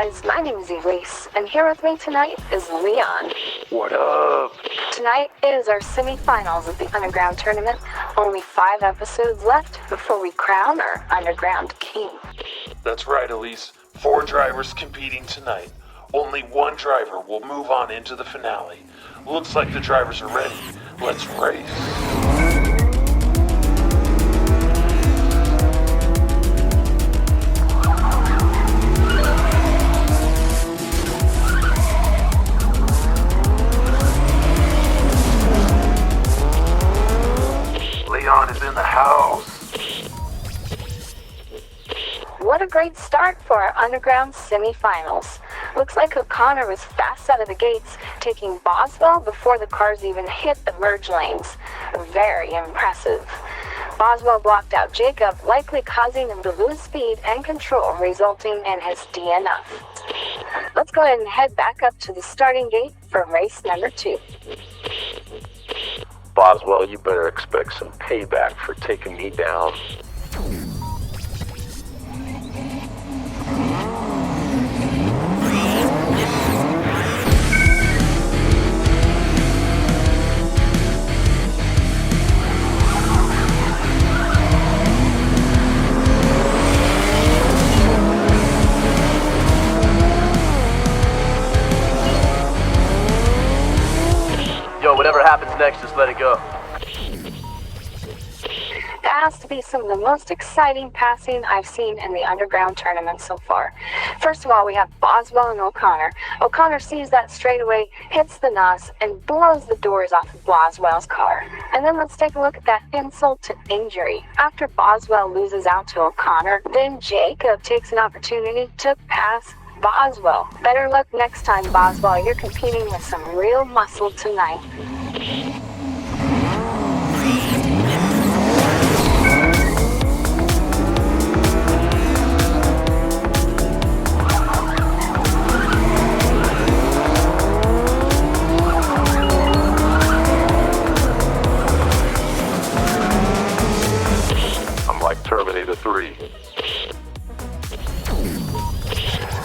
guys, my name is Elise, and here with me tonight is Leon. What up? Tonight is our semi-finals of the Underground Tournament. Only 5 episodes left before we crown our Underground King. That's right, Elise. 4 drivers competing tonight. Only 1 driver will move on into the finale. Looks like the drivers are ready. Let's race. Leon is in the house. What a great start for our Underground semi-finals. Looks like O'Connor was fast out of the gates, taking Boswell before the cars even hit the merge lanes. Very impressive. Boswell blocked out Jacob, likely causing him to lose speed and control, resulting in his DNF. Let's go ahead and head back up to the starting gate for race number 2. Boswell, you better expect some payback for taking me down. Yo, whatever happens next, just let it go. That has to be some of the most exciting passing I've seen in the Underground Tournament so far. First of all, we have Boswell and O'Connor. O'Connor sees that straightaway, hits the NOS, and blows the doors off of Boswell's car. And then let's take a look at that insult to injury. After Boswell loses out to O'Connor, then Jacob takes an opportunity to pass Boswell. Better luck next time, Boswell. You're competing with some real muscle tonight. I'm like Terminator 3.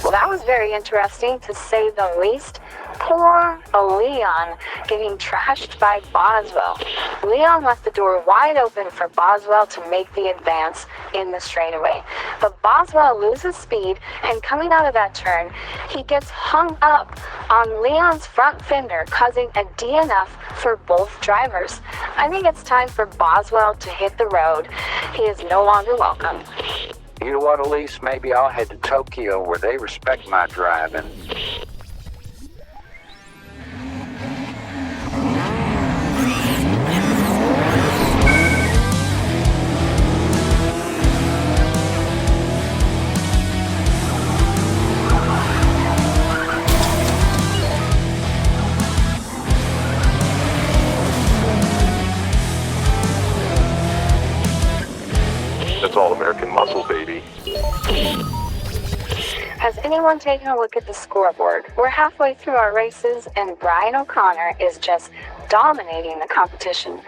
Well, that was very interesting, to say the least. Poor Leon getting trashed by Boswell. Leon left the door wide open for Boswell to make the advance in the straightaway. But Boswell loses speed, and coming out of that turn, he gets hung up on Leon's front fender, causing a DNF for both drivers. I think it's time for Boswell to hit the road. He is no longer welcome. You know what, Elise? Maybe I'll head to Tokyo where they respect my driving. That's all American muscle, baby. Has anyone taken a look at the scoreboard? We're halfway through our races, and Brian O'Connor is just dominating the competition.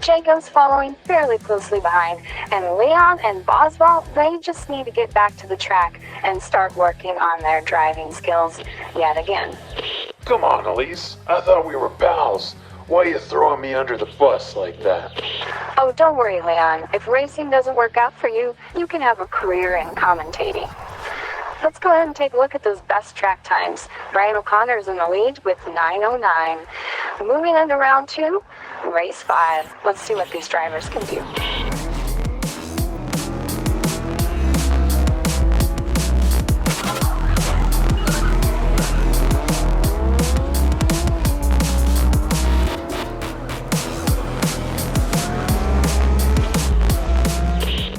Jacob's following fairly closely behind, and Leon and Boswell, they just need to get back to the track and start working on their driving skills yet again. Come on, Elise. I thought we were pals. Why are you throwing me under the bus like that? Oh, don't worry, Leon. If racing doesn't work out for you, you can have a career in commentating. Let's go ahead and take a look at those best track times. Brian O'Connor is in the lead with 9:09. Moving into round 2, race 5. Let's see what these drivers can do.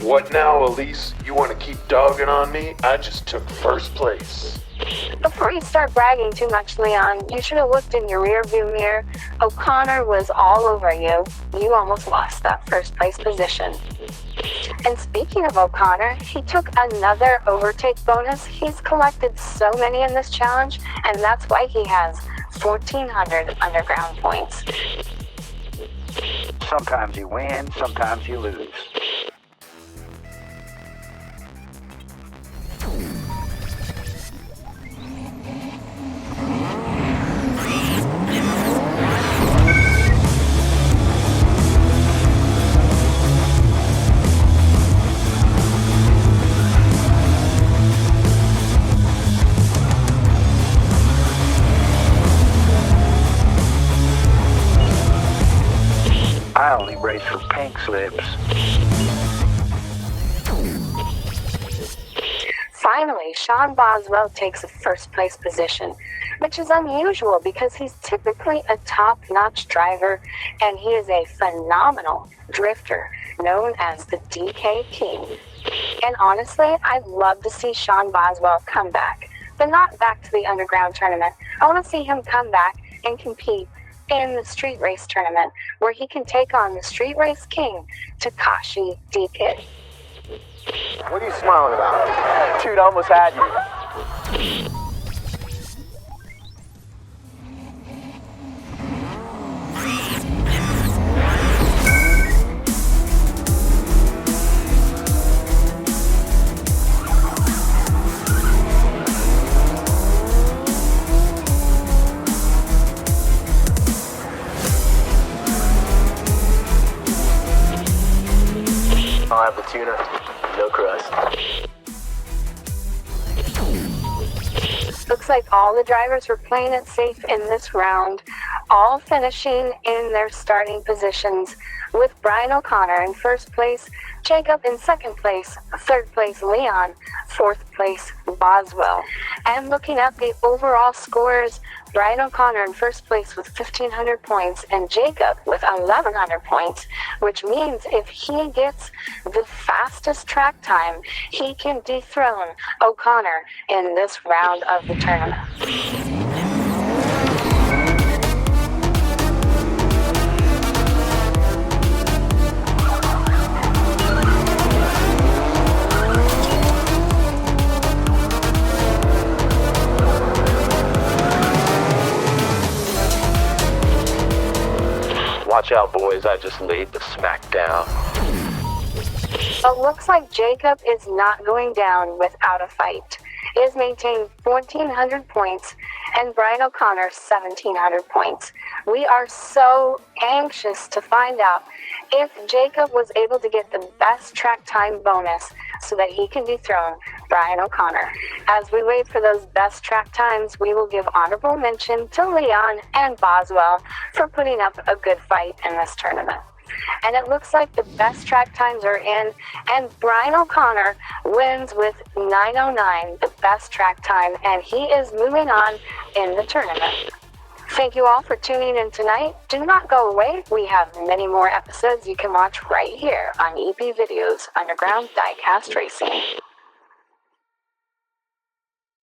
What now, Elise? You want to keep dogging on me? I just took first place. Before you start bragging too much, Leon, you should have looked in your rearview mirror. O'Connor was all over you. You almost lost that first place position. And speaking of O'Connor, he took another overtake bonus. He's collected so many in this challenge, and that's why he has 1,400 underground points. Sometimes you win, sometimes you lose. I only race for pink slips. Finally, Sean Boswell takes a first place position, which is unusual because he's typically a top-notch driver and he is a phenomenal drifter known as the DK King. And honestly, I'd love to see Sean Boswell come back, but not back to the underground tournament. I want to see him come back and compete in the street race tournament where he can take on the street race king, Takashi DK. What are you smiling about? Dude, I almost had you. I'll have the tuna, no crust. Looks like all the drivers were playing it safe in this round, all finishing in their starting positions, with Brian O'Connor in first place, Jacob in second place, third place Leon, fourth place Boswell. And looking at the overall scores, Brian O'Connor in first place with 1,500 points and Jacob with 1,100 points, which means if he gets the fastest track time, he can dethrone O'Connor in this round of the tournament. Watch out, boys. I just laid the smack down. But looks like Jacob is not going down without a fight. He has maintained 1,400 points and Brian O'Connor 1,700 points. We are so anxious to find out if Jacob was able to get the best track time bonus so that he can dethrone Brian O'Connor. As we wait for those best track times, we will give honorable mention to Leon and Boswell for putting up a good fight in this tournament. And it looks like the best track times are in, and Brian O'Connor wins with 9:09, the best track time, and he is moving on in the tournament. Thank you all for tuning in tonight. Do not go away. We have many more episodes you can watch right here on EP Videos Underground Diecast Racing.